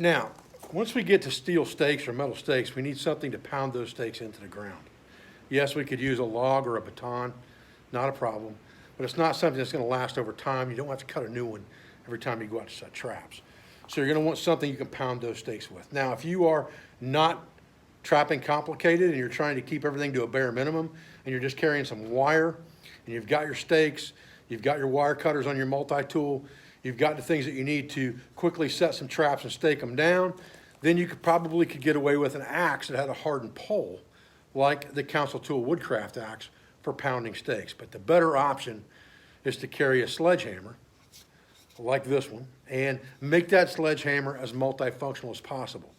now, once we get to steel stakes or metal stakes, we need something to pound those stakes into the ground. Yes, we could use a log or a baton, not a problem, but it's not something that's gonna last over time. You don't have to cut a new one every time you go out to set traps. So you're gonna want something you can pound those stakes with. Now, if you are not trapping complicated and you're trying to keep everything to a bare minimum and you're just carrying some wire and you've got your stakes, you've got your wire cutters on your multi-tool, you've got the things that you need to quickly set some traps and stake them down, then you probably could get away with an axe that had a hardened pole like the Council Tool Woodcraft axe for pounding stakes. But the better option is to carry a sledgehammer like this one and make that sledgehammer as multifunctional as possible.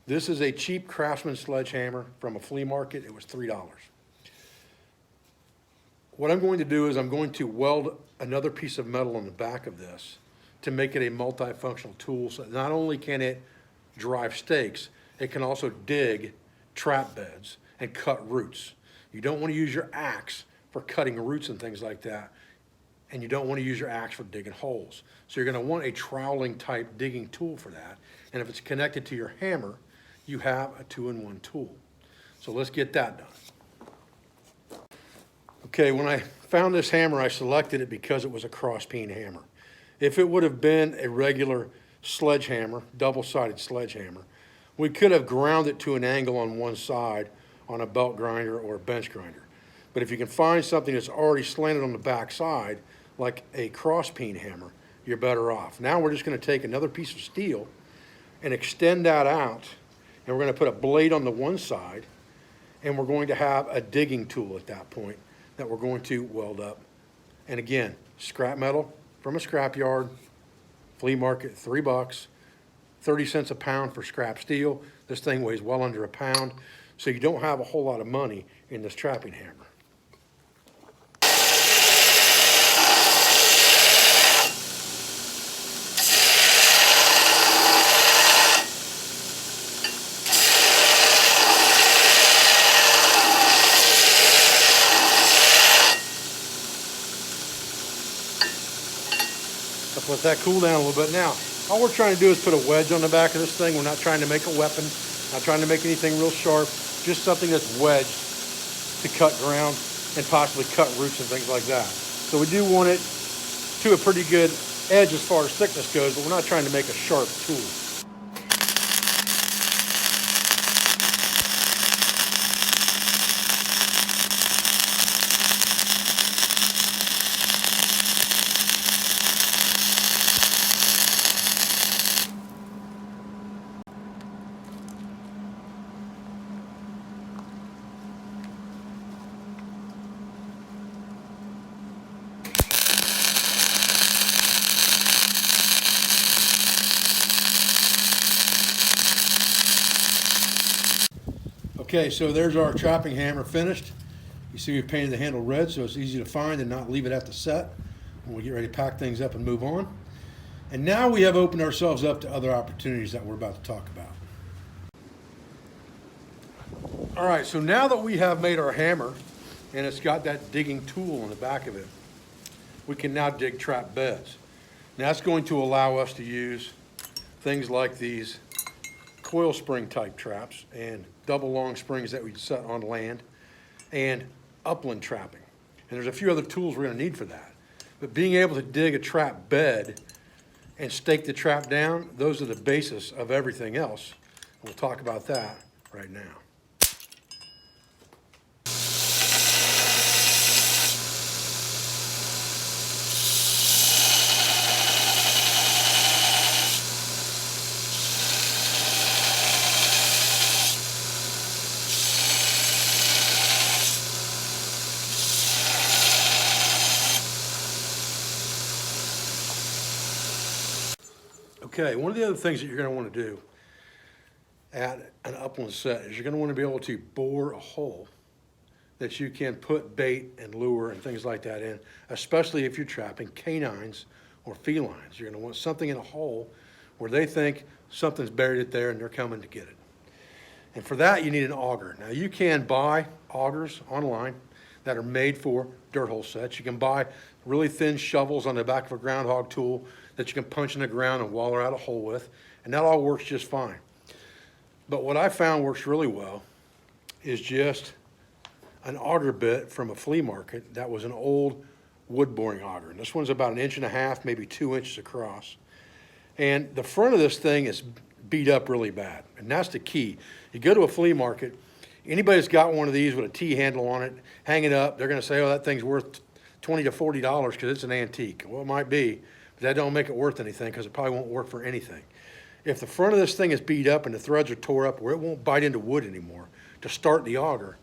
This is a cheap Craftsman sledgehammer from a flea market. It was $3. What I'm going to do is I'm going to weld another piece of metal on the back of this to make it a multifunctional tool, so that not only can it drive stakes, it can also dig trap beds and cut roots. You don't want to use your axe for cutting roots and things like that, and you don't want to use your axe for digging holes. So you're going to want a troweling type digging tool for that, and if it's connected to your hammer, you have a two-in-one tool. So let's get that done. Okay, when I found this hammer, I selected it because it was a cross-peen hammer. If it would have been a regular sledgehammer, double-sided sledgehammer, we could have ground it to an angle on one side on a belt grinder or a bench grinder. But if you can find something that's already slanted on the back side, like a cross-peen hammer, you're better off. Now we're just going to take another piece of steel and extend that out, and we're going to put a blade on the one side, and we're going to have a digging tool at that point that we're going to weld up. And again, scrap metal from a scrap yard, flea market, $3, 30 cents a pound for scrap steel. This thing weighs well under a pound, so you don't have a whole lot of money in this trapping hammer. Let's let that cool down a little bit. Now, all we're trying to do is put a wedge on the back of this thing. We're not trying to make a weapon, not trying to make anything real sharp, just something that's wedged to cut ground and possibly cut roots and things like that. So we do want it to a pretty good edge as far as thickness goes, but we're not trying to make a sharp tool. Okay, so there's our trapping hammer finished. You see we've painted the handle red so it's easy to find and not leave it at the set when we get ready to pack things up and move on. And now we have opened ourselves up to other opportunities that we're about to talk about. All right, so now that we have made our hammer and it's got that digging tool on the back of it, we can now dig trap beds. Now that's going to allow us to use things like these coil spring type traps and double long springs that we set on land and upland trapping. And there's a few other tools we're going to need for that. But being able to dig a trap bed and stake the trap down, those are the basis of everything else. We'll talk about that right now. Okay, one of the other things that you're going to want to do at an upland set is you're going to want to be able to bore a hole that you can put bait and lure and things like that in, especially if you're trapping canines or felines. You're going to want something in a hole where they think something's buried it there and they're coming to get it. And for that, you need an auger. Now, you can buy augers online that are made for dirt hole sets. You can buy really thin shovels on the back of a groundhog tool that you can punch in the ground and waller out a hole with. And that all works just fine. But what I found works really well is just an auger bit from a flea market that was an old wood boring auger. And this one's about 1.5 inches, maybe 2 inches across. And the front of this thing is beat up really bad. And that's the key. You go to a flea market, anybody that's got one of these with a T-handle on it, hang it up, they're gonna say, oh, that thing's worth $20 to $40 because it's an antique. Well, it might be, but that don't make it worth anything because it probably won't work for anything. If the front of this thing is beat up and the threads are tore up where it won't bite into wood anymore to start the auger,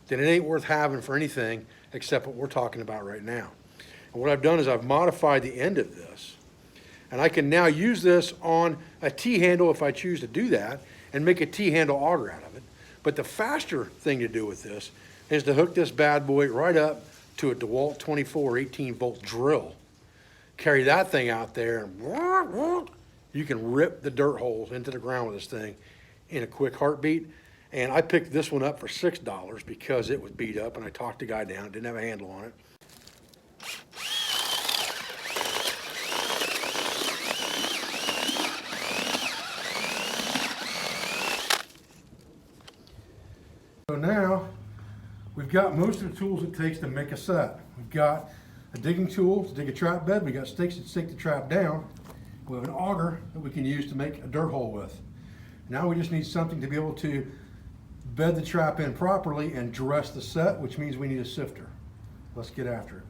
then it ain't worth having for anything except what we're talking about right now. And what I've done is I've modified the end of this, and I can now use this on a T-handle if I choose to do that and make a T-handle auger out of it. But the faster thing to do with this is to hook this bad boy right up to a DeWalt 24 18-volt drill. Carry that thing out there, and you can rip the dirt holes into the ground with this thing in a quick heartbeat. And I picked this one up for $6 because it was beat up, and I talked the guy down. It didn't have a handle on it. So now we've got most of the tools it takes to make a set. We've got a digging tool to dig a trap bed. We got sticks to stick the trap down. We have an auger that we can use to make a dirt hole with. Now we just need something to be able to bed the trap in properly and dress the set, which means we need a sifter. Let's get after it.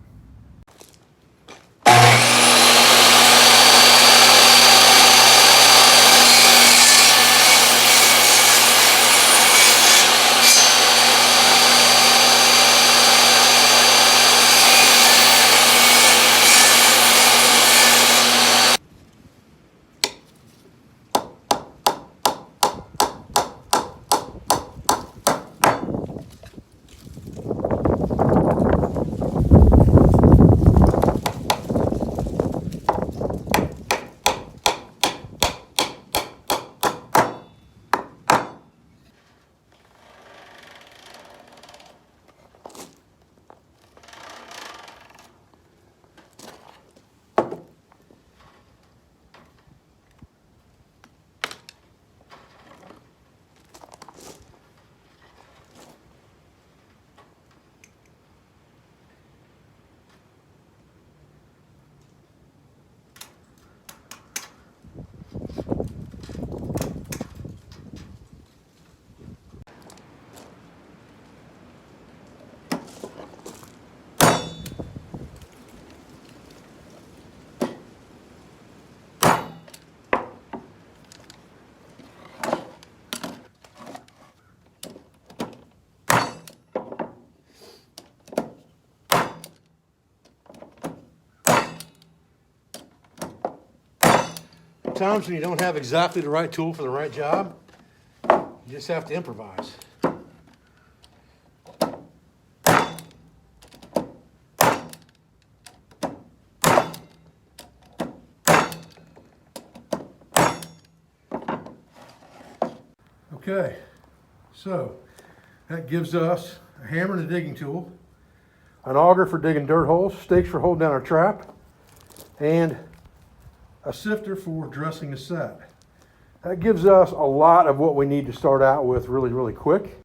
Times when you don't have exactly the right tool for the right job, you just have to improvise. Okay, so that gives us a hammer and a digging tool, an auger for digging dirt holes, stakes for holding down our trap, and a sifter for dressing the set. That gives us a lot of what we need to start out with really, really quick.